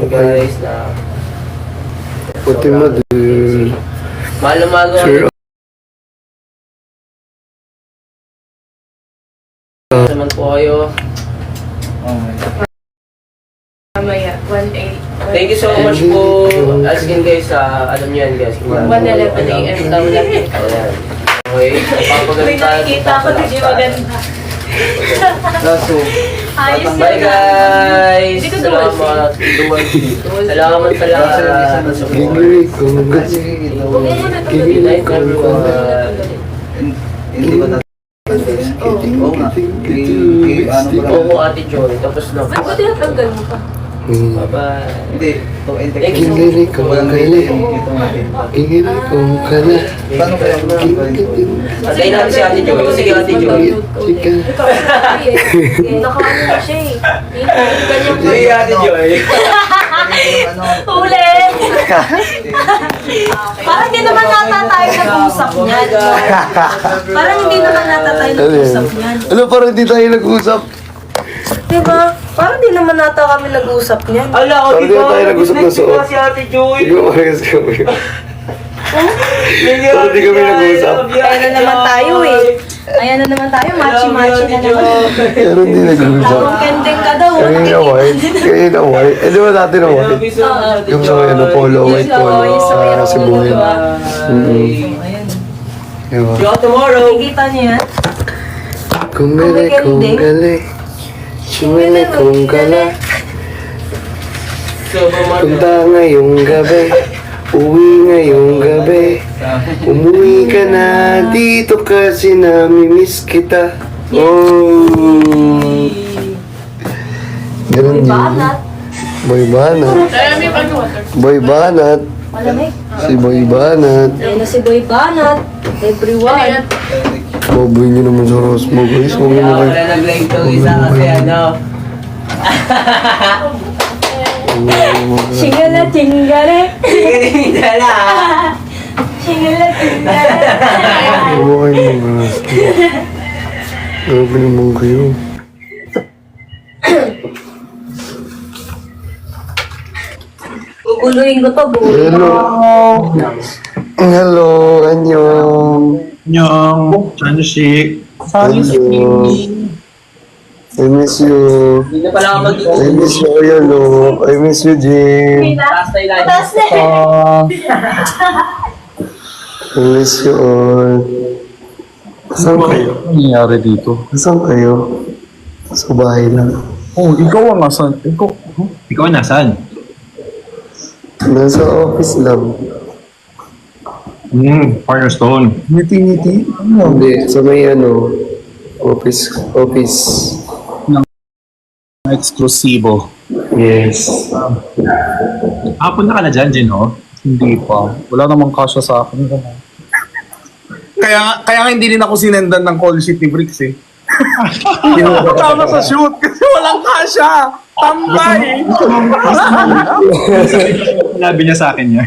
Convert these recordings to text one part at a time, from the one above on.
guys na Puti mo din. Malo-malo Sir, naman po kayo. Mamaya, 1:08. Thank you so much po. As in guys, alam niyo yan guys. 1:11 AM daw lang. Ayan. Okay, May papagalitan. nakikita ako na di maganda. Lasso. Ayos yun. Bye guys! Hindi ko dual Salamat. Salamat sa lahat. gigili kong gabi. Huwag mo muna ito Gigili Night kong everyone. gabi. Hindi ba natin? Oo nga. Oo mo Ate Joy. Tapos na. Ba't ko tinatanggal mo pa? Bye-bye. Hindi. Thank you. Gigili kong gabi. Ito natin. Gigili kong kala. Paano kaya Antayin natin si Ate Joy. Sige Ate Joy. Chika. Nakaano na siya eh. Sige Ate Joy. Huli! Parang hindi naman nata tayo nag-uusap niyan. Parang hindi naman nata tayo Ano yan? nag-uusap niyan. Ano, parang di tayo nag-usap. Diba? Parang hindi naman nata kami nag-uusap niyan. Ala, Parang di tayo nag-usap na suot. Si Ate Joy. Hindi ko makas kami. Parang di kami nag-usap. Ayan na naman tayo eh. Ayan na naman tayo, machi-machi na naman. Pero hindi nag-usap. Tapos kending ka daw. Kayo na white. Kayo na white. Eh, di ba dati na white? Yung sa ano, polo, white polo. Sa Cebuyan. Diba? See you tomorrow. Nakikita niyo yan? Kumili kong gali. Sumili kong gala. Punta ngayong gabi. Uwi ngayong gabi. Umuwi ka na dito kasi namimiss kita. Oh. Ganun Uy, yun. banat. Boy Banat. Boy Banat. Malamig. Si Boy Banat. Ayan na si Boy Banat. Everyone. Boboy niyo naman sa Rosmo, guys. Huwag niyo naman. Wala nag-live to isa kasi ano. Chingala chingare. Dala. Chingala chingare. Huwag kayo naman, Rosmo. Grabe naman kayo. Guguluhin ko to, guguluhin Hello. ko. Hello, anyong. 안녕, 잔식. Hello. I miss you. Hindi na pala ako I miss you, Kuya Lo. I miss you, Jim. Taas na ilan. Taas na. I miss you all. Saan kayo? Ano nangyayari dito? Saan kayo? Sa bahay lang. Oh, ikaw ang nasan? Ikaw ang nasan? Nasa office lang. Firestone. Ngiti-ngiti? Hindi, sa may ano, office. Eksklusibo. Yes. Hapon na ka na dyan, Jin, oh? Hindi pa. Wala namang kasya sa akin. Kaya nga hindi rin ako sinendan ng call sheet ni Bricks eh. Tama sa shoot kasi walang kasya. Tambay! Sinabi niya sa akin niya.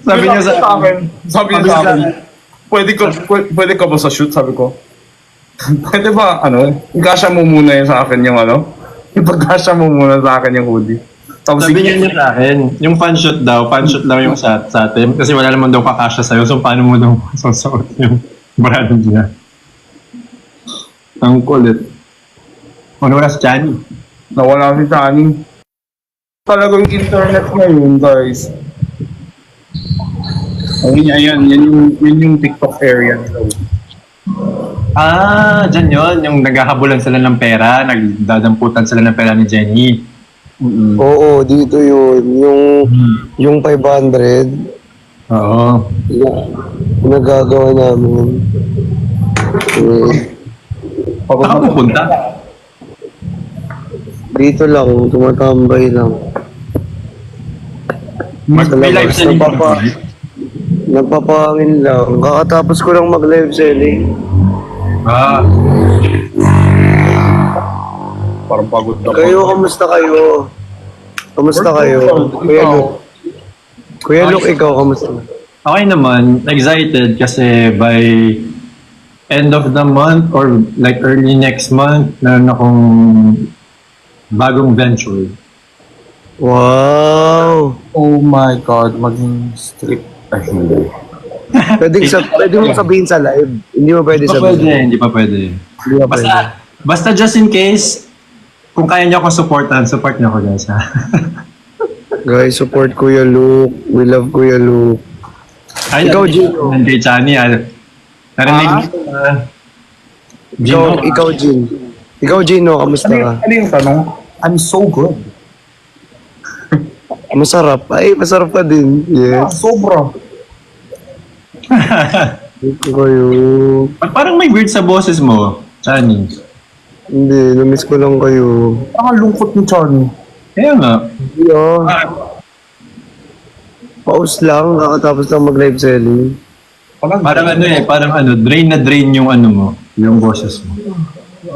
Sabi niya sa akin. Sabi niya sa akin. Pwede ka ba sa shoot? Sabi ko. Pwede ba, ikasya mo muna yun sa akin yung ipagkasya mo muna sa akin yung hoodie. Tapos Sabi niya sa akin, yung fan shoot lang yung sa atin. Kasi wala naman daw kakasya sa'yo. So, paano mo daw susuot yung brand niya? Ang kulit. Ano wala si Chani? nawala si Chani. Talagang internet ngayon, guys. Ayan, yan yung TikTok area nila. Ah, dyan yun. Yung naghahabulan sila ng pera, nagdadamputan sila ng pera ni Jenny. Oo, dito yun. Yung 500, Oo. nagagawa namin. Saan ka pupunta? Dito lang, tumatambay lang. May live selling ka ba? Nagpapahangin lang. Kakatapos ko lang mag-live selling. Ah, Parang pagod na Kayo, kamusta kayo? Kamusta kayo? Kuya Luke. Kuya Luke, ikaw, kamusta? okay naman. Excited kasi by end of the month or like early next month, meron akong bagong venture. Wow! Oh my God, maging strict. Ay, hindi. Pwede mo sabihin sa live. Hindi mo pwede sabihin. Hindi pa pwede. Hindi pa pwede. Basta just in case, kung kaya niyo ako supportan, support niyo ako guys ha. Guys, support Kuya Luke. We love Kuya Luke. Ay, Ikaw, Gino. Kay Chani narinig niyo Gino. Ikaw, Gino. Ikaw, Gino, kamusta ka? Ano yung tanong? I'm so good. Masarap. Ay, masarap ka din. Yes. Sobra. Ito kayo. Parang may weird sa boses mo, Chani. Hindi, namiss ko lang kayo. Ang lungkot ni Charlie. Kaya nga. Yeah. Pause lang, nakatapos lang mag-live selling. Parang drain na drain yung mo, yung boses mo.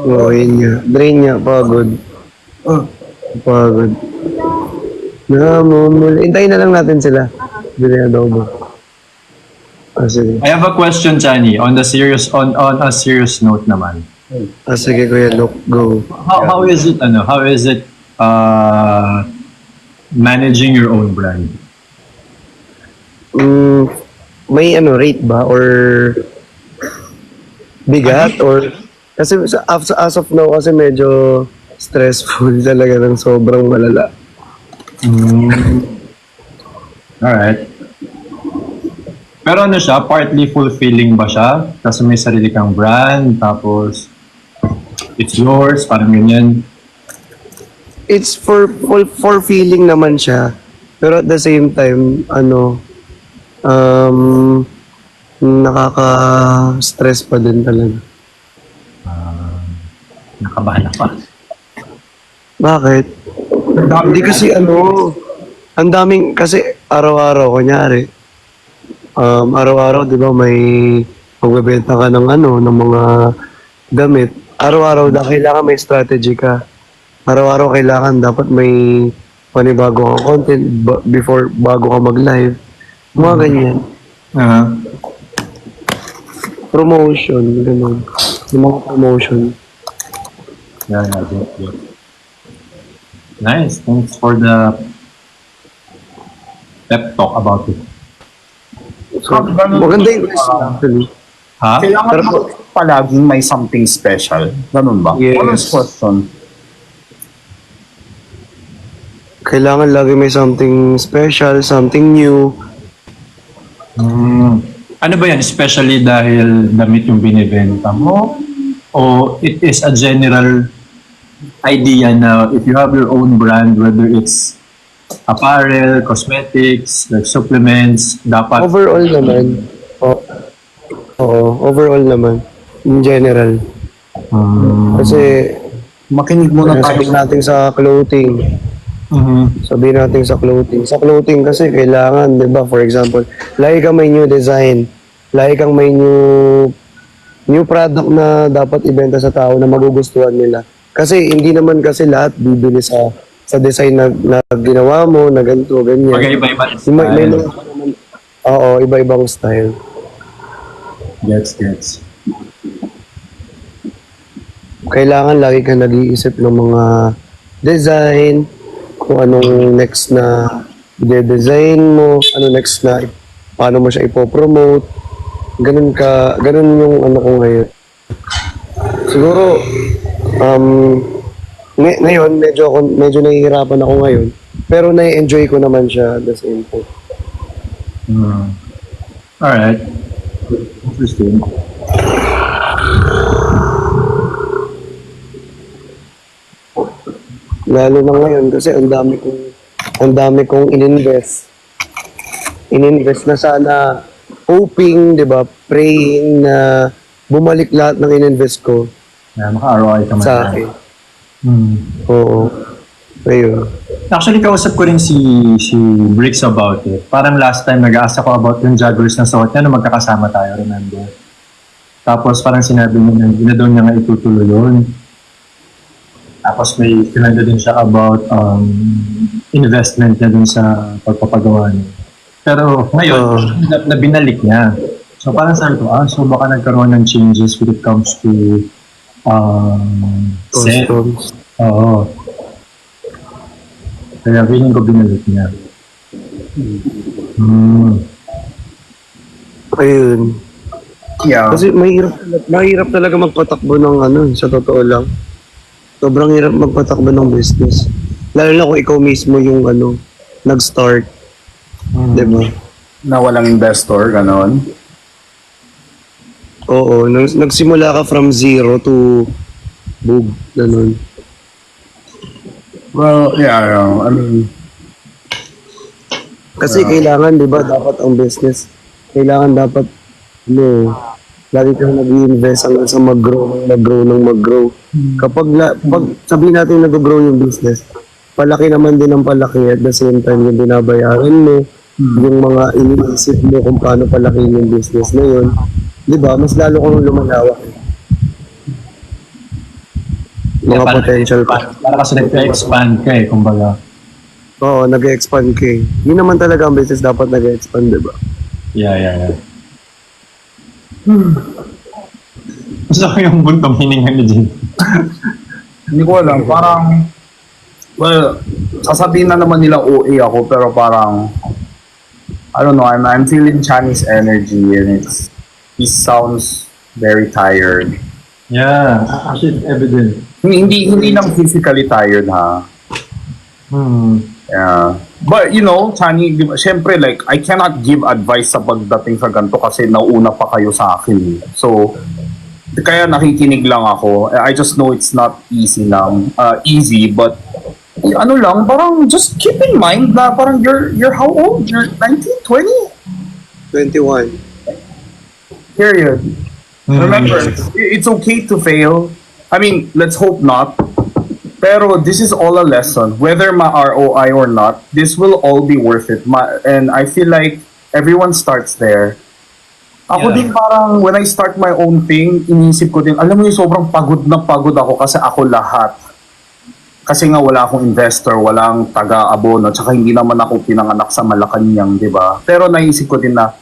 Oo, yun nga. Drain niya, pagod. Pagod. Hintayin na lang natin sila. Bili na daw ba? Sige. I have a question, Chani, on a serious note naman. Sige, Kuya Luke, go. How is it managing your own brand? May rate ba? Or bigat? Or kasi as of now, kasi medyo stressful talaga ng sobrang malala. Alright. Pero siya, partly fulfilling ba siya? Kasi may sarili kang brand, tapos it's yours, parang ganyan. It's for feeling naman siya. Pero at the same time, nakaka-stress pa din talaga. Nakabahan pa. Bakit? Hindi kasi ang daming, kasi araw-araw, kunyari, araw-araw, di ba, may magbebenta ka ng ng mga damit. Araw-araw kailangan may strategy ka. Araw-araw kailangan dapat may panibago kang content bago ka mag-live. Mga ganyan. Promotion, ganun. Yung mga promotion. Yeah. Nice. Thanks for the pep talk about it. So, maganda yung question actually. Ha? Kailangan Pero- mo palaging may something special. Ganun ba? Yes. What is question? Kailangan lagi may something special, something new. Ano ba yan? Especially dahil damit yung binibenta mo? O it is a general idea na if you have your own brand, whether it's apparel, cosmetics, like supplements, dapat... Overall naman. Overall naman. In general. Kasi, Makinig muna tayo. sabihin natin sa clothing. Sabihin natin sa clothing. Sa clothing kasi kailangan, di ba, for example, lagi kang may new design. Lagi kang may new product na dapat ibenta sa tao na magugustuhan nila. Kasi hindi naman kasi lahat bibili sa design na ginawa mo, na ganito, ganyan. Mag-iba-iba May style. naman, iba-ibang style. Gets. Kailangan lagi ka nag-iisip ng mga design, kung anong next na i-design mo, ano next na, paano mo siya ipopromote. Ganun yung ko ngayon. Siguro, ngayon, medyo nahihirapan ako ngayon, pero na-enjoy ko naman siya at the same time. Alright. Interesting. Lalo na ngayon kasi ang dami kong ininvest. Ininvest na sana, hoping, 'di ba, praying na bumalik lahat ng ininvest ko Yeah, maka-ROI ka man. sa akin. Oo. Ayun. Actually, kausap ko rin si Bricks about it. Parang last time nag-aasa ko about yung joggers na suot niya na magkakasama tayo, remember? Tapos parang sinabi niya na daw niya nga itutuloy yun. Tapos may pinanda din siya about investment niya dun sa pagpapagawa niya. Pero ngayon, na binalik niya. So parang sabi ko, so baka nagkaroon ng changes when it comes to set. Customs. Oo. Kaya feeling ko binalik niya. Ayun. Yeah. Kasi mahirap talaga magpatakbo ng ano, sa totoo lang. Sobrang hirap magpatakbo ng business. Lalo na kung ikaw mismo yung ano, nag-start. Diba? Na walang investor, ganon. Oo, nagsimula ka from zero to boom, ganun. Well, yeah, I mean, Kasi kailangan, di ba, dapat ang business, kailangan dapat, lagi kang nag-i-invest hanggang sa mag-grow. Pag sabihin natin nag-grow yung business, palaki naman din ang palaki at the same time yung binabayaran mo, yung mga iniisip mo kung paano palaki yung business na yun, di ba, mas lalo kang lumalawak. Mga potential pa. Para kasi nag-expand ka eh, kumbaga. Oo, nag-expand ka eh. Yun naman talaga ang business dapat nag-expand, di ba? Yeah. Gusto ko yung buntong hininga ni Jin. hindi ko alam, parang, well, sasabihin na naman nila OA ako, pero parang, I don't know, I'm feeling Chinese energy and he sounds very tired. Yeah, actually it's evident. Hindi lang physically tired, ha? Yeah. But, you know, Chani, di ba, syempre, like, I cannot give advice sa pagdating sa ganito kasi nauna pa kayo sa akin. So, kaya nakikinig lang ako. I just know it's not easy but ano lang, parang just keep in mind na parang you're how old? You're 19, 20? 21. Period. Remember, it's okay to fail. I mean, let's hope not. Pero this is all a lesson. Whether ma-ROI or not, this will all be worth it. And I feel like everyone starts there. Ako din parang, when I start my own thing, inisip ko din, alam mo yung sobrang pagod na pagod ako kasi ako lahat. Kasi nga wala akong investor, walang taga-abono, tsaka hindi naman ako pinanganak sa Malacanang, di ba? Pero naisip ko din na,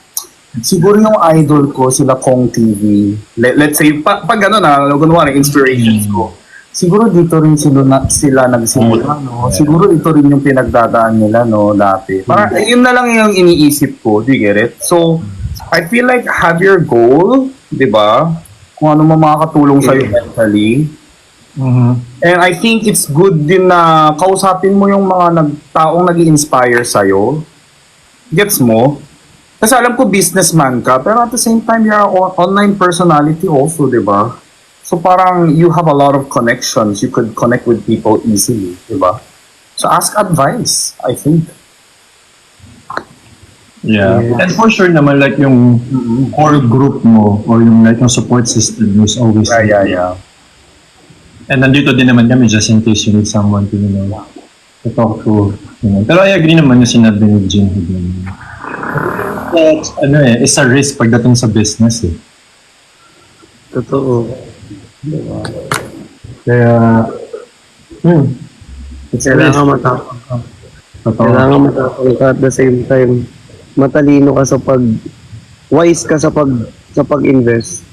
siguro yung idol ko, sila Kong TV, let's say, pag ano na, kunwari, inspirations ko, siguro dito rin sila nagsimula, no? Siguro ito rin yung pinagdadaan nila, no, dati. Parang, yun na lang yung iniisip ko, do you get it? So, I feel like have your goal, di ba? Kung ano makakatulong sa'yo mentally. And I think it's good din na kausapin mo yung mga taong nag-i-inspire sa'yo. Gets mo? Kasi alam ko businessman ka, pero at the same time, you're an online personality also, di ba? So parang you have a lot of connections. You could connect with people easily, di ba? So ask advice, I think. Yeah. And for sure naman, like yung core group mo or yung like yung support system is always Yeah. And nandito din naman kami just in case you need someone to, to talk to. Pero I agree naman yung sinabi ni Jin. But, it's a risk pagdating sa business eh. Totoo. Kaya, Kailangan matapang ka. totoo. Kailangan matapang ka at the same time, matalino ka sa wise ka sa pag-invest.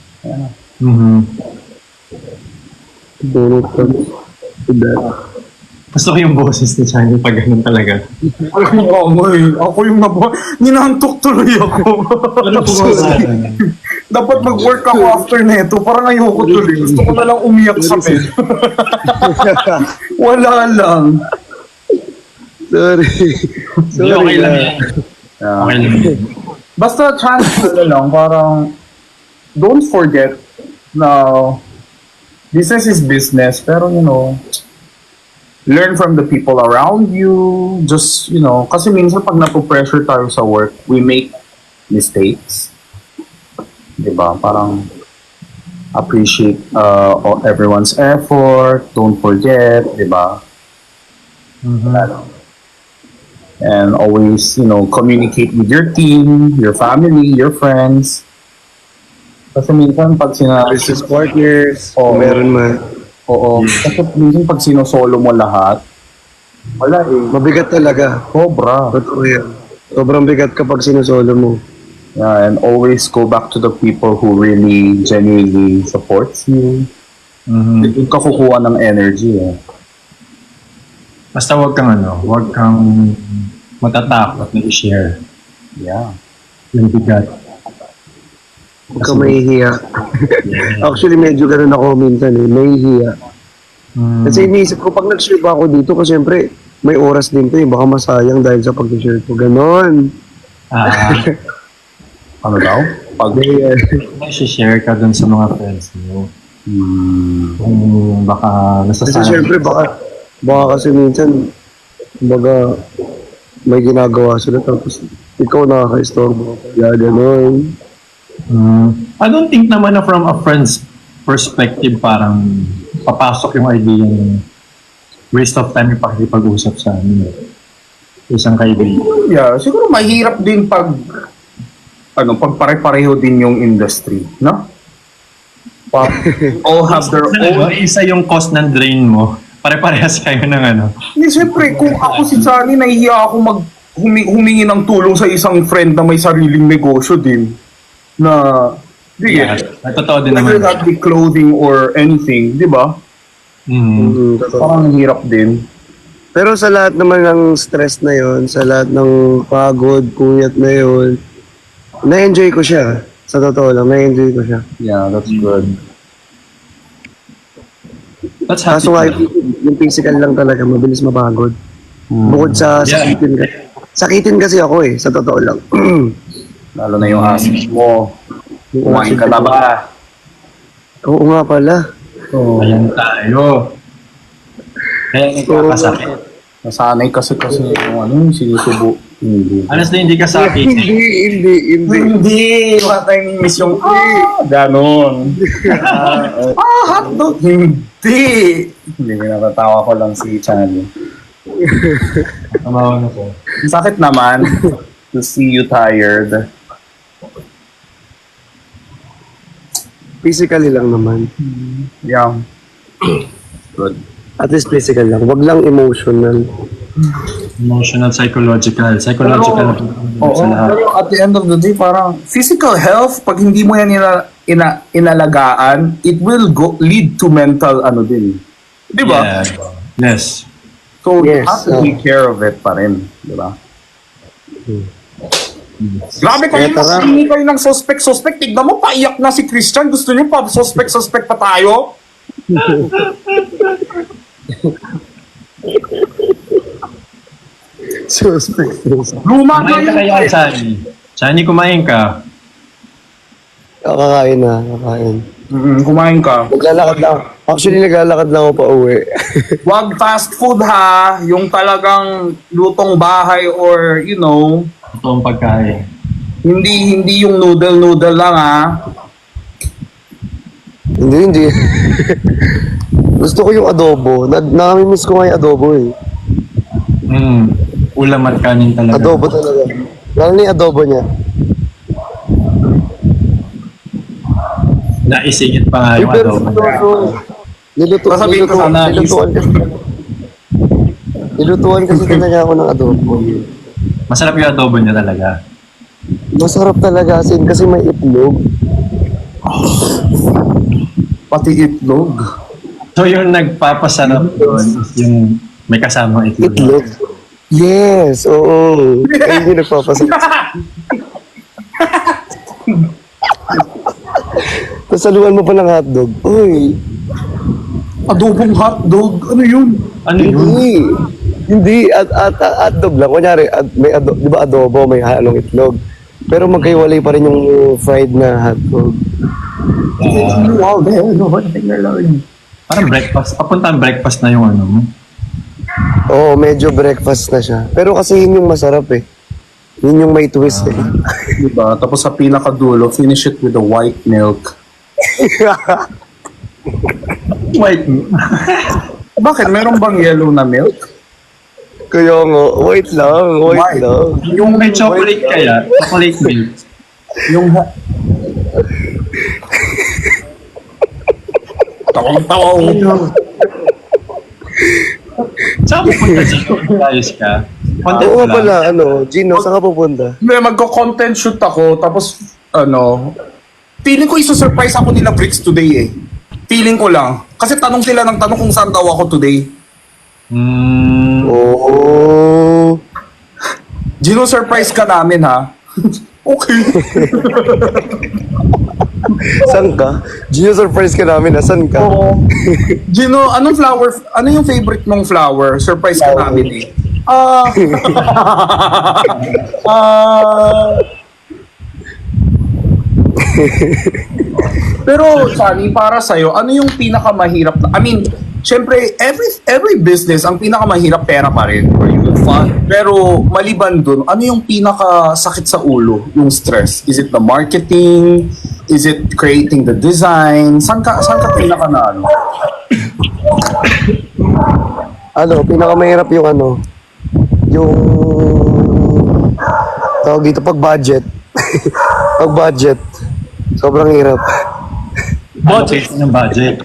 Donut ka to that. Gusto ko yung boses ni Chani pag ganun talaga. Ako yung ninantok tuloy ako. Ano po ba? Dapat mag-work ako after neto. Parang ayoko tuloy. Gusto ko na lang umiyak sa bed. Wala lang. Sorry. Okay lang yan. Okay lang yan. Basta chance na lang, parang don't forget na business is business, pero learn from the people around you. Just, kasi minsan pag napo-pressure tayo sa work, we make mistakes. Diba? Parang appreciate everyone's effort. Don't forget, diba? And always, communicate with your team, your family, your friends. Kasi minsan pag Business partners, Oo. meron man. Oo. Kasi minsan pag sinosolo mo lahat, wala eh. Mabigat talaga. Sobra. Totoo yan. Sobrang bigat kapag sinusolo mo. Yeah, and always go back to the people who really genuinely supports you. Doon ka kukuha ng energy eh. Basta huwag kang matatakot na i-share. Yeah. Yung bigat. Huwag ka mahihiya. Actually, medyo ganun ako minsan eh. Mahihiya. Kasi iniisip ko, pag nag-share pa ako dito, kasi syempre, may oras din to eh. Baka masayang dahil sa pag-share ko. Ganon. Ano daw? Pag share ka dun sa mga friends mo. Kung baka Kasi nasasayang. syempre, baka kasi minsan, kumbaga, may ginagawa sila tapos ikaw nakaka-istorbo. Kaya ganon. I don't think naman na from a friend's perspective parang papasok yung idea ng waste of time yung pakikipag-usap sa isang kaibigan. Yeah, siguro mahirap din pag pag pare-pareho din yung industry, no? All have their own. Isa yung cost ng drain mo. Pare-parehas kayo ng Hindi, siyempre, kung ako si Sunny, nahihiya ako humingi ng tulong sa isang friend na may sariling negosyo din. Na, di Yeah, totoo din whether naman. that be clothing or anything, di ba? Parang hirap din. Pero sa lahat naman ng stress na yon, sa lahat ng pagod, puyat na yon, na-enjoy ko siya. Sa totoo lang, na-enjoy ko siya. Yeah, that's good. That's happy. Kaso nga, yung physical lang talaga, mabilis mapagod. Bukod sa sakitin kasi. Sakitin kasi ako eh, sa totoo lang. Lalo na yung asis mo. Kumain ka na ba? Oo nga pala. Ayan tayo. Kaya nagkakasakit. Nasanay kasi yung sinusubo. Hindi. Honestly, hindi ka sakit. Hindi! Matay miss yung ganon. Hotdog! Hindi! Hindi, natatawa ko lang si Chani. Tamawa na po. Sakit naman to see you tired. Physically lang naman. Yeah. Good. At least physical lang. Wag lang emotional. Emotional, psychological. Psychological Oo, sa lahat. pero at the end of the day, parang physical health, pag hindi mo yan inalagaan, it will lead to mental din. Di ba? Yeah. Yes. So, you Yes, have to take care of it pa rin. Di ba? Grabe kayo, hindi kayo ng suspect. Tignan mo, paiyak na si Christian. Gusto niyo pa, suspect pa tayo? Suspect. Luma Kumain ka kayo. kaya, Chani? Chani, kumain ka. Kakain na, kakain. Kumain ka. Naglalakad lang. Actually, naglalakad lang ako pa uwi. Wag fast food ha. Yung talagang lutong bahay or, Totoong pagkain. hindi yung noodle lang ha. Hindi. Gusto ko yung adobo. Namimiss ko nga yung adobo eh. Ulam at kanin talaga. Adobo talaga. Lalo na yung adobo niya. Naisingit pa nga yung Pero adobo. Sasabihin ko sana, nilutuan kasi talaga ako ng adobo. Masarap yung adobo niya talaga. Masarap talaga kasi may itlog. Pati itlog. So yung nagpapasarap doon is yung may kasamang itlog. Itlog. Yes, oo. Ayun yung nagpapasarap. Kasaluan mo pa ng hotdog. Uy, Adobong hotdog. Ano yun? Ano yun? hindi. Hotdog lang. Kunyari, may di ba adobo, may halong itlog. Pero magkaiwalay pa rin yung fried na hotdog. Wow, Parang breakfast. Papuntang breakfast na yung mo. Oo, medyo breakfast na siya. Pero kasi yun yung masarap eh. Yun yung may twist eh. Diba? Tapos sa pinakadulo, finish it with the white milk. Wait. Bakit? Meron bang yellow na milk? Kaya nga, wait lang. Yung may chocolate kaya, chocolate milk. Yung tawang-tawa ko. Saan pupunta dito? Ayos ka. Content Oo mo nga lang. pala, Gino, saan ka pupunta? May magko-content shoot ako, tapos feeling ko isa-surprise ako nila Bricks today eh. Feeling ko lang. Kasi tanong sila ng tanong kung saan daw ako today. Gino, surprise ka namin, ha? Okay. San ka? Gino, surprise ka namin. Asan ka? Oo. Gino, anong flower? Ano yung favorite mong flower? Surprise ka namin eh. Pero, Sunny, para sa'yo, ano yung pinakamahirap na, I mean, syempre, every business, ang pinakamahirap pera pa rin. Or yung fun. Pero, maliban dun, ano yung pinakasakit sa ulo? Yung stress? Is it the marketing? Is it creating the design? Saan ka pinaka na ano? Ano, pinakamahirap yung ano, yung tawag dito pag budget. Pag budget. Sobrang hirap. Budget ng budget.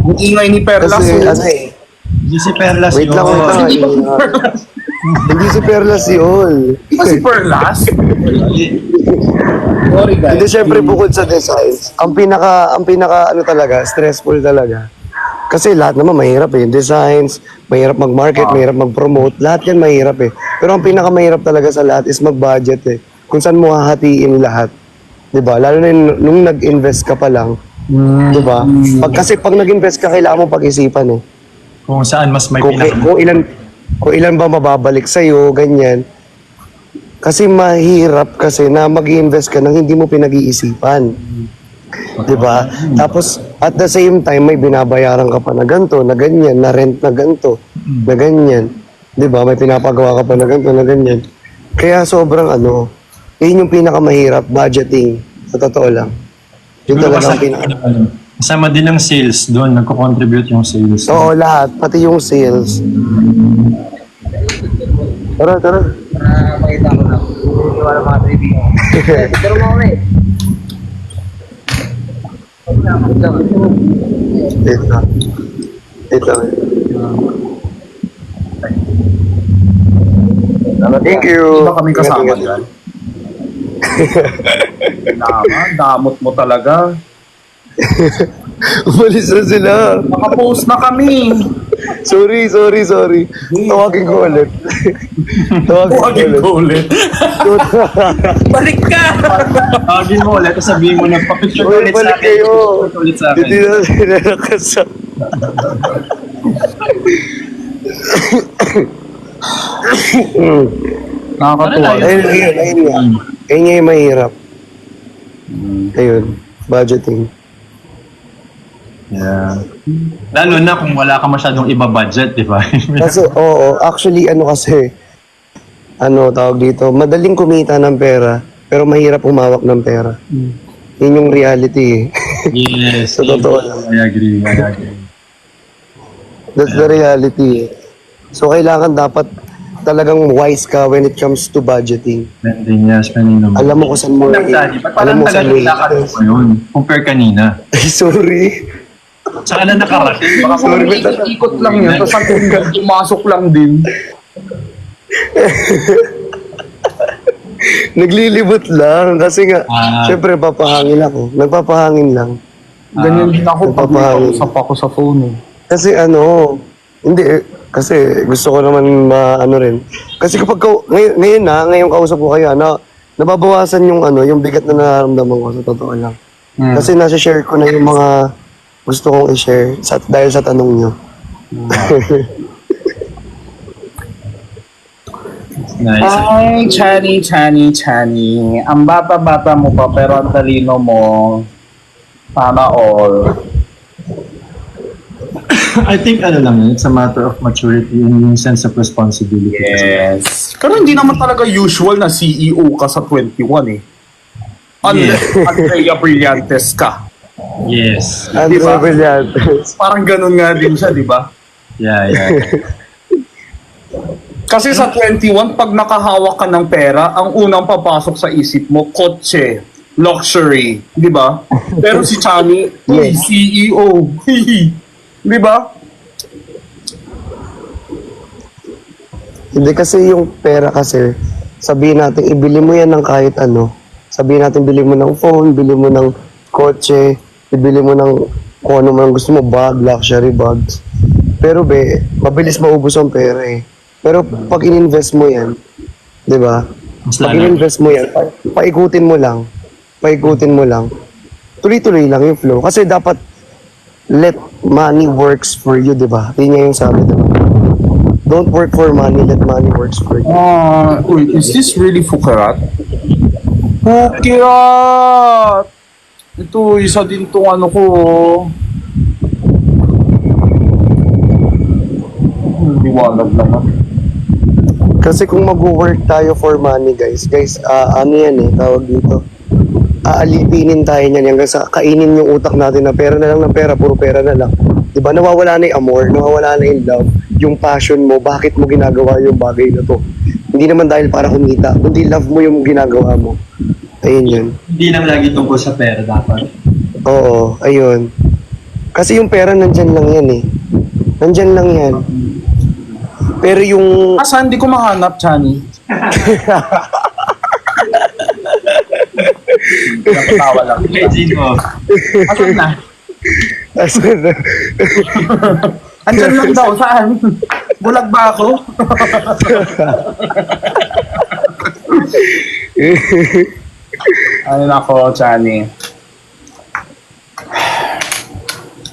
Yung ingay ni Perlas. Kasi ano eh, Hindi si Perlas wait lang, yun. wait lang. Hindi ba si Perlas? Hindi si Perlas yun. Di ba si Perlas? Sorry guys. Hindi, syempre bukod sa designs, ang pinaka ano talaga, stressful talaga. Kasi lahat naman mahirap eh. Designs, mahirap mag-market, mahirap mag-promote, lahat yan mahirap eh. Pero ang pinakamahirap talaga sa lahat is mag-budget eh. Kung saan mo hahatiin lahat. 'Di ba? Lalo na nung nag-invest ka pa lang. 'Di ba? Kasi pag nag-invest ka, kailangan mo pag-isipan eh. Kung saan mas may Kung ilan ba mababalik sa iyo, ganyan. Kasi mahirap kasi na mag-invest ka nang hindi mo pinag-iisipan. 'Di ba? Tapos at the same time may binabayaran ka pa na ganto, na ganyan, na rent na ganto, na ganyan. 'Di ba? May pinapagawa ka pa na ganto, na ganyan. Kaya sobrang ano, yun yung pinakamahirap, budgeting, sa totoo lang. Yun talaga ang Kasama din ng sales doon, nagko-contribute yung sales. Oo, lahat, pati yung sales. Tara. Makita ko lang. Hindi wala mga trivia. Pero mo kami. Dito. Thank you. Di ba kami kasama dyan? Damot mo talaga. Umalis na sila. Nakapost na kami. Sorry. Tawagin ko ulit. Huwagin ko ulit. Balik ka! Tawagin mo ulit, tapos sabihin mo na, papicture Uy, ulit sa balik akin. kayo. Papicture ulit sa akin. Hindi na sila nakasama. Nakakatuwa. Ayun nga yung mahirap. Ayun, budgeting. Yeah. Lalo na kung wala ka masyadong iba-budget, di ba? Kasi, actually, tawag dito, madaling kumita ng pera, pero mahirap umawak ng pera. Yun yung reality eh. Yes. Sa totoo lang. I agree. That's the reality eh. So, kailangan dapat talagang wise ka when it comes to budgeting. Spending naman. Alam mo kung saan mo, Daddy, ba't alam parang mo saan mo tagal-lakad mo yun? Compare kanina. Ay, sorry. Saan na nakarating? Baka Sorry, ikot lang yan. Tapos ang pumasok lang din. Naglilibot lang kasi nga, Ah. syempre papahangin ako. Nagpapahangin lang. Ganyan din ako pag Napapahangin. usap ako sa phone eh. Kasi hindi kasi gusto ko naman rin. Kasi kapag ngayon kausap ko kayo, nababawasan yung bigat na nararamdaman ko sa totoo lang. Kasi nasa-share ko na yung mga gusto kong i-share dahil sa tanong nyo. Nice. Ay, Chani. Ang bata-bata mo pa pero ang talino mo. Sana all. I think it's a matter of maturity and yung sense of responsibility. Yes. Pero hindi naman talaga usual na CEO ka sa 21 eh. Unless Andrea Brillantes ka. Yes. Andre Diba? Brillantes. Parang ganun nga din siya, di ba? Yeah. Kasi sa 21, pag nakahawak ka ng pera, ang unang papasok sa isip mo, kotse, luxury, di ba? Pero si Chani, uy, CEO. Di ba? Hindi kasi yung pera kasi, sabihin natin, ibili mo yan ng kahit ano. Sabihin natin, bili mo ng phone, bili mo ng kotse, ibili mo ng kung ano man gusto mo, bag, luxury bags. Pero mabilis maubos ang pera eh. Pero pag in-invest mo yan, di ba? Mas Pag lalo. in-invest mo yan, paikutin mo lang. Tuloy-tuloy lang yung flow. Kasi dapat let money works for you, di ba? Yun nga yung sabi, di ba? Don't work for money, let money works for you. Wait, is this really Fukarat? Fukarat! Ito, isa din tong ano ko. Liwanag naman. Kasi kung mag-work tayo for money, guys, ano yan eh, tawag dito. Aalipinin tayo niyan hanggang sa kainin yung utak natin na pera na lang ng pera, puro pera na lang. Diba? Nawawala na yung amor, nawawala na yung love, yung passion mo, bakit mo ginagawa yung bagay na to. Hindi naman dahil para kumita, kundi love mo yung ginagawa mo. Ayun yun. Hindi lang lagi tungkol sa pera dapat. Oo, ayun. Kasi yung pera nandyan lang yan eh. Nandyan lang yan. Pero yung... Saan di ko mahanap, Chani? Napatawa lang. Imagine mo. Asan na? Andyan lang daw, saan? Bulag ba ako? Ay nako, Chani.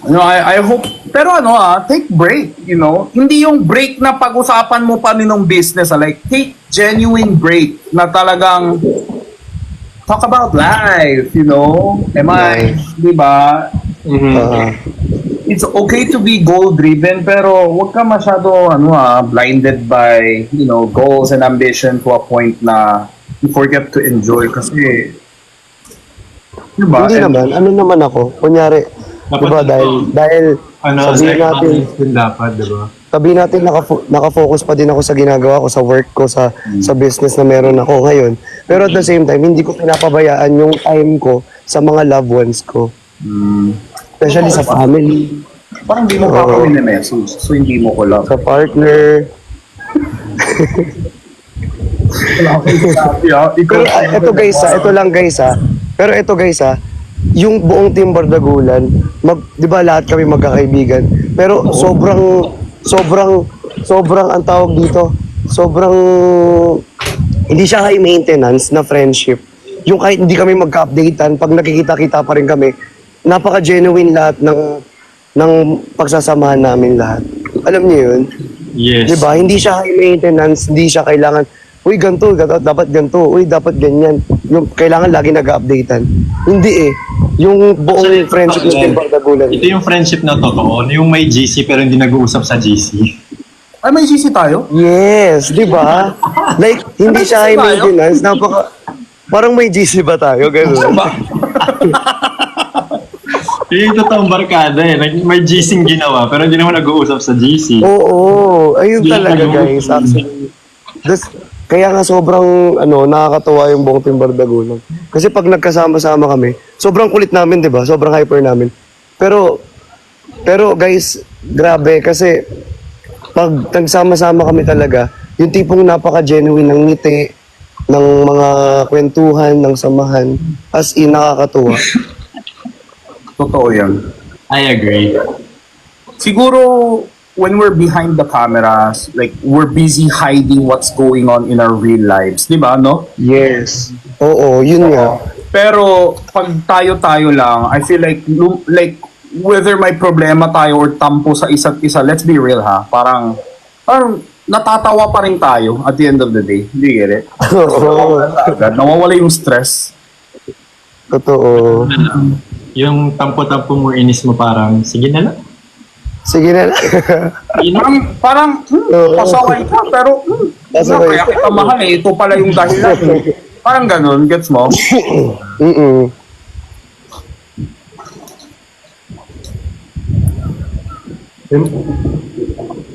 I hope, pero take break, Hindi yung break na pag-usapan mo pa ng business, like, take genuine break na talagang talk about life, Am I, di ba? It's okay to be goal-driven, pero huwag ka masyado, blinded by, goals and ambition to a point na you forget to enjoy kasi, di ba? Hindi naman, ano naman ako, kunyari, Dapat diba, dahil sabihin natin, din dapat, diba? sabihin natin nakafocus pa din ako sa ginagawa ko, sa work ko, sa business na meron ako ngayon. Pero at the same time, hindi ko pinapabayaan yung time ko sa mga loved ones ko. Especially sa family, Parang di mo pa ako message, so hindi mo ko lang. sa partner. Pero ito guys ito lang guys Pero ito guys yung buong Team Bardagulan, 'di ba lahat kami magkakaibigan. Pero sobrang ang tawag dito, sobrang hindi siya high maintenance na friendship. Yung kahit hindi kami magka-updatean, pag nakikita-kita pa rin kami, napaka-genuine lahat ng pagsasamahan namin lahat. Alam niyo yun? Yes. 'Di ba? Hindi siya high maintenance, hindi siya kailangan, uy, ganito, dapat ganito, uy, dapat ganyan. Yung kailangan lagi nag-updatean. Hindi eh. Yung buong friendship ng Team Bardagulan. Ito yung friendship na totoo, yung may GC pero hindi nag-uusap sa GC. Ay, may GC tayo? Yes, 'di ba? Like hindi siya high maintenance, parang may GC ba tayo ganun? Yung totoong barkada eh, may GC ginawa pero hindi naman nag-uusap sa GC. Oo, ayun Hindi talaga nag-uusap. guys, actually. Kaya nga sobrang nakakatuwa yung buong Team Bardagulan. Kasi pag nagkasama-sama kami, sobrang kulit namin, 'di ba? Sobrang hyper namin. Pero guys, grabe kasi pag nagsama-sama kami talaga, yung tipong napaka-genuine ng ngiti, ng mga kwentuhan, ng samahan, as in nakakatuwa. Totoo yan. I agree. Siguro, when we're behind the cameras, like, we're busy hiding what's going on in our real lives. Di ba, no? Yes. Oo, yun nga. Pero, pag tayo-tayo lang, I feel like, whether may problema tayo or tampo sa isa't isa, let's be real ha, parang natatawa pa rin tayo at the end of the day. Hindi get it? Oo, Nawawala yung stress. totoo. Yung tampo-tampo mo, inis mo parang, sige na lang. Sige na lang. Parang pasaway ka, pero Pasaway kaya kita mahal eh. Ito pala yung dahilan. Parang ganun, gets mo?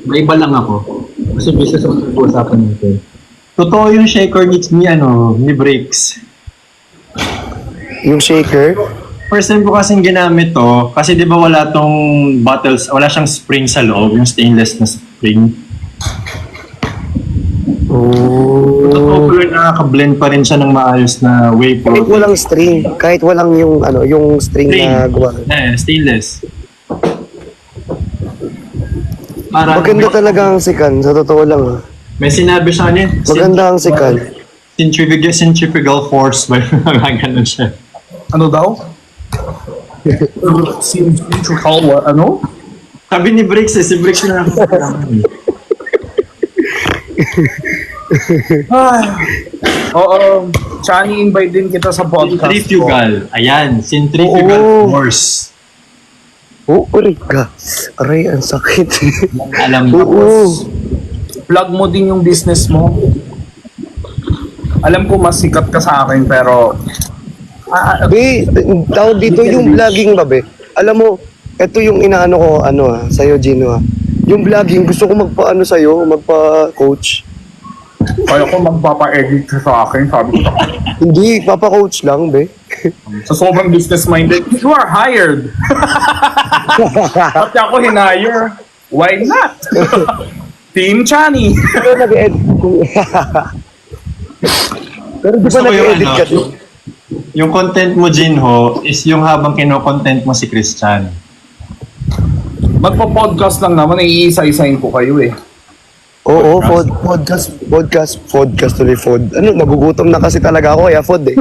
May iba lang ako. Kasi business ang pag-uusapan natin. Totoo yung shaker needs ni Bricks. Yung shaker? First time ko kasing ginamit to, kasi di ba wala tong bottles, wala siyang spring sa loob, yung stainless na spring. Totoo pero nakaka-blend pa rin siya ng maayos na whey Kahit protein. walang string, kahit walang yung string na gawa. Stainless. Parang Maganda talaga ang sikan, sa totoo lang. Ah. may sinabi siya niya. Maganda ang sikan. Centrifugal force ba? Ganun siya. Ano daw? Ano? Sabi ni Briggs si Briggs na. Oo, Chani, invite din kita sa podcast ko. Centrifugal. Ayan, centrifugal Oo. force. Uray ka. Aray, ang sakit. Alam mo. Oo. Plug mo din yung business mo. Alam ko mas sikat ka sa akin, pero Be, tawag dito yung vlogging ba, be? Alam mo, ito yung inaano ko, sa'yo, Gino, Yung vlogging, gusto ko magpa-ano sa'yo, magpa-coach. kaya ko magpapa-edit ka sa akin, sabi ko. Hindi, papa-coach lang, be. Sa sobrang business-minded, you are hired. Pati ako hinire. Why not? Team Chani. Pero nag-edit. Pero di ba Gusto ko yung nag-edit ka din? Yung content mo, Jinho, is yung habang kino-content mo si Christian. Magpa-podcast lang naman, iisa-isahin ko kayo eh. Oo, podcast tuloy, Fod. Ano, nagugutom na kasi talaga ako, kaya Fod eh.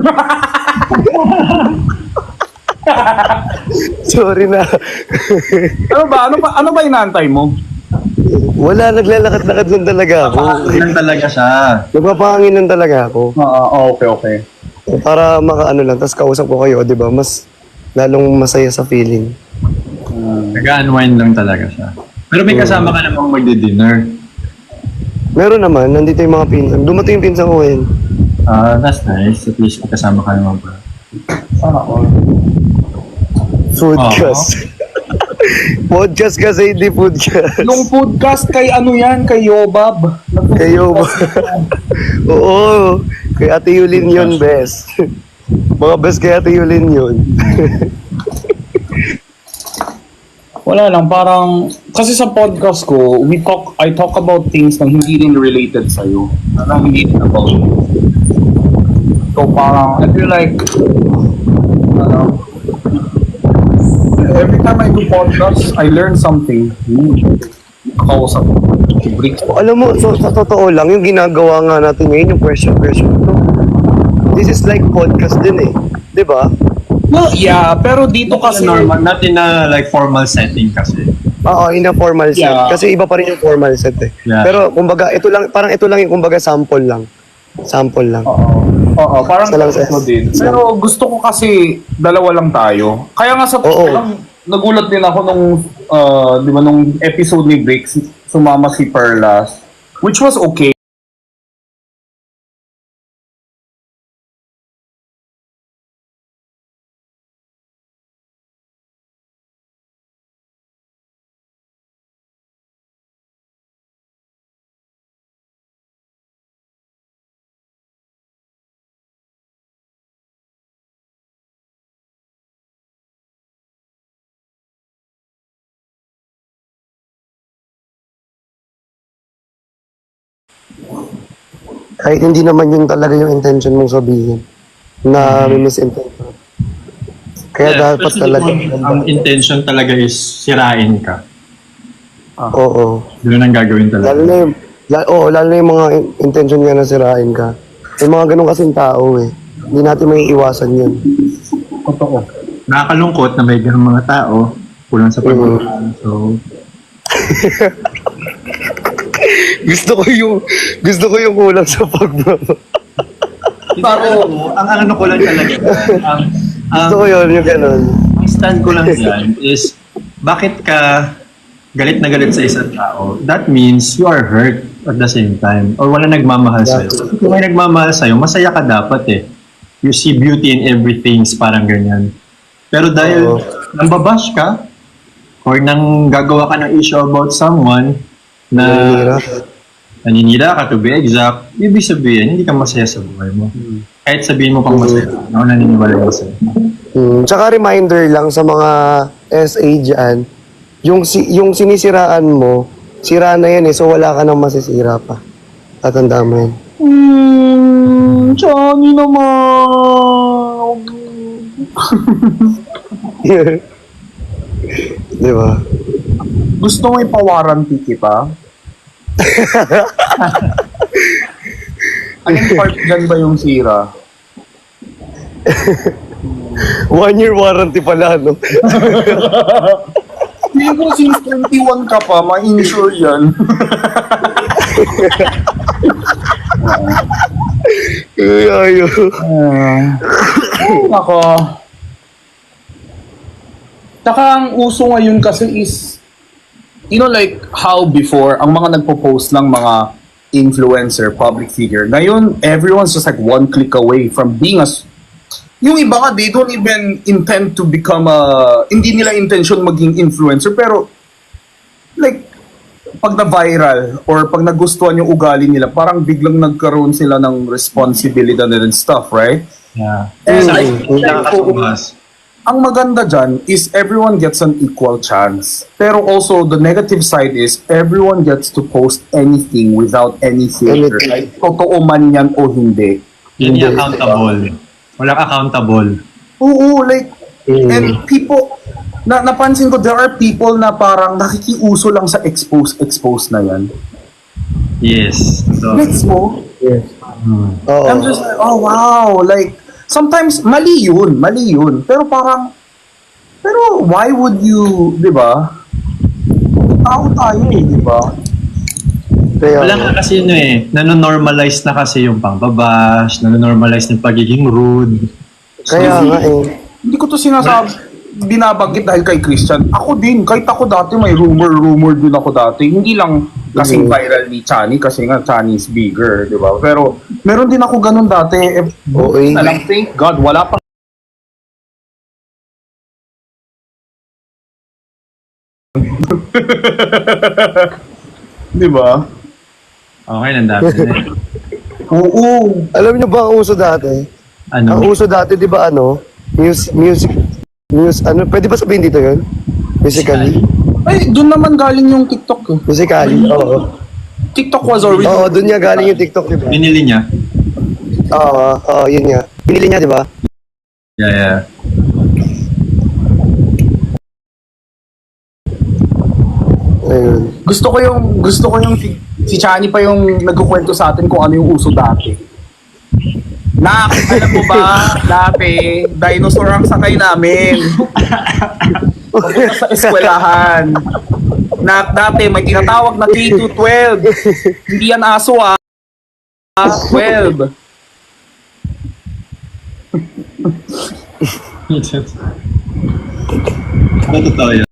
Sorry na. Ano ba inaantay mo? Wala, naglalakad-lakad lang talaga ako. Lang talaga siya. Nagpapahangin lang talaga ako. Okay. Para makaano lang, tapos kausap ko kayo, di ba? Mas lalong masaya sa feeling. Nag-unwind lang talaga siya. Pero may kasama ka namang magdi-dinner. Meron naman, nandito yung mga pinsan. Dumating yung pinsan ko ngayon. That's nice. At least may kasama ka naman ba? Foodcast. Podcast kasi, hindi foodcast. Yung podcast kay ano yan, kay Yobab. Kayo ba? Oo. Kay Ate Yulin yun, best. Mga best kay Ate Yulin yun. Wala lang, parang, kasi sa podcast ko, I talk about things na hindi rin related sa'yo. Na hindi rin about you. So parang, I feel like, every time I do podcast, I learn something. Kausap ko. Alam mo, so, sa totoo lang, yung ginagawa nga natin ngayon, yung question to. This is like podcast din eh. Di ba? Well, yeah, pero dito kasi, Normal, not in a like formal setting kasi. Oo, in a formal set. Yeah. Kasi iba pa rin yung formal set eh. Yeah. Pero, kumbaga, ito lang yung kumbaga sample lang. Sample lang. Oo, parang Isa lang sa- gusto din. Pero gusto ko kasi dalawa lang tayo. Kaya nga sa Oo. lang, nagulat din ako nung di ba nung episode ni Briggs, sumama si Perlas, which was okay. Kahit hindi naman yun talaga yung intention mong sabihin. Na may misintention. Kaya dapat especially talaga. kung ang intention talaga is sirain ka. Oo. Yun ang gagawin talaga. Lalo na yung mga intention nga na sirain ka. May mga ganun kasing tao eh. Hindi natin may iwasan yun. Totoo. Nakakalungkot na may ganung mga tao, kulang sa pagmamahal. So, Gusto ko yung kulang sa pagmamahal. ang ano ko lang talaga, Gusto ko yun, yung ganun. ang stand ko lang dyan is, bakit ka galit na galit sa isang tao? That means you are hurt at the same time. Or wala nagmamahal sa'yo. Kung may nagmamahal sa'yo, masaya ka dapat eh. You see beauty in everything, parang ganyan. Pero dahil nambabash ka, or nang gagawa ka ng issue about someone, na naninira ka to be exact, ibig sabihin, hindi ka masaya sa buhay mo. Kahit sabihin mo pang masaya, ako naniniwala ko sa'yo. Tsaka reminder lang sa mga SA dyan, yung sinisiraan mo, sira na yan eh, so wala ka nang masisira pa. Tatandaan mo yan. Johnny naman. Di ba? gusto mo ipa-warranty kita? Anong part dyan ba yung sira? 1 year warranty pala, no? Hindi ko since 21 ka pa, ma-insure yan. Ayo. Ako. Saka ang uso ngayon kasi is, you know, like how before, ang mga nagpo-post ng mga influencer, public figure, ngayon, everyone's just like one click away from being a... Yung iba nga, they don't even intend to become a... Hindi nila intention maging influencer, pero like, pag na-viral or pag nagustuhan yung ugali nila, parang biglang nagkaroon sila ng responsibility and stuff, right? Yeah. And Nakakasumas. ang maganda dyan is everyone gets an equal chance. Pero also, the negative side is everyone gets to post anything without any filter. Anything. Like, totoo man yan o hindi. Hindi accountable. Walang accountable. Oo, like, and people, napansin ko, there are people na parang nakikiuso lang sa expose na yan. Yes. So, Gets mo? Oo. I'm just like, oh wow, like, sometimes, mali yun. Pero parang, why would you, di ba? Tao tayo di ba? Kaya, wala nga kasi yun eh. Nanonormalize na kasi yung pangbabash, nanonormalize ng pagiging rude. kaya nga eh. Hindi ko to binabanggit dahil kay Christian. Ako din, kahit ako dati may rumor din ako dati. Hindi lang kasing viral ni Chani kasi nga Chani is bigger, di ba? Pero meron din ako ganun dati. Oo, eh. Alam, thank God, wala pa. Di ba? Okay, nandami na eh. Oo. Alam niyo ba ang uso dati? Ang Ano? uso dati, di ba ano? Ano, pwede ba sabihin dito yun? Musically? Ay, doon naman galing yung TikTok eh. Musically, oo. TikTok was original. Oo, doon niya galing yung TikTok, di ba? Binili niya? Oo, yun nga. Pinili niya, di ba? Yeah. Ayun. Gusto ko yung si Chani pa yung nagkukwento sa atin kung ano yung uso dati. Alam mo ba, dati, dinosaur ang sakay namin. Papunta sa eskwelahan. Dati, may tinatawag na K-12. Hindi yan aso 12. Ano totoo yun?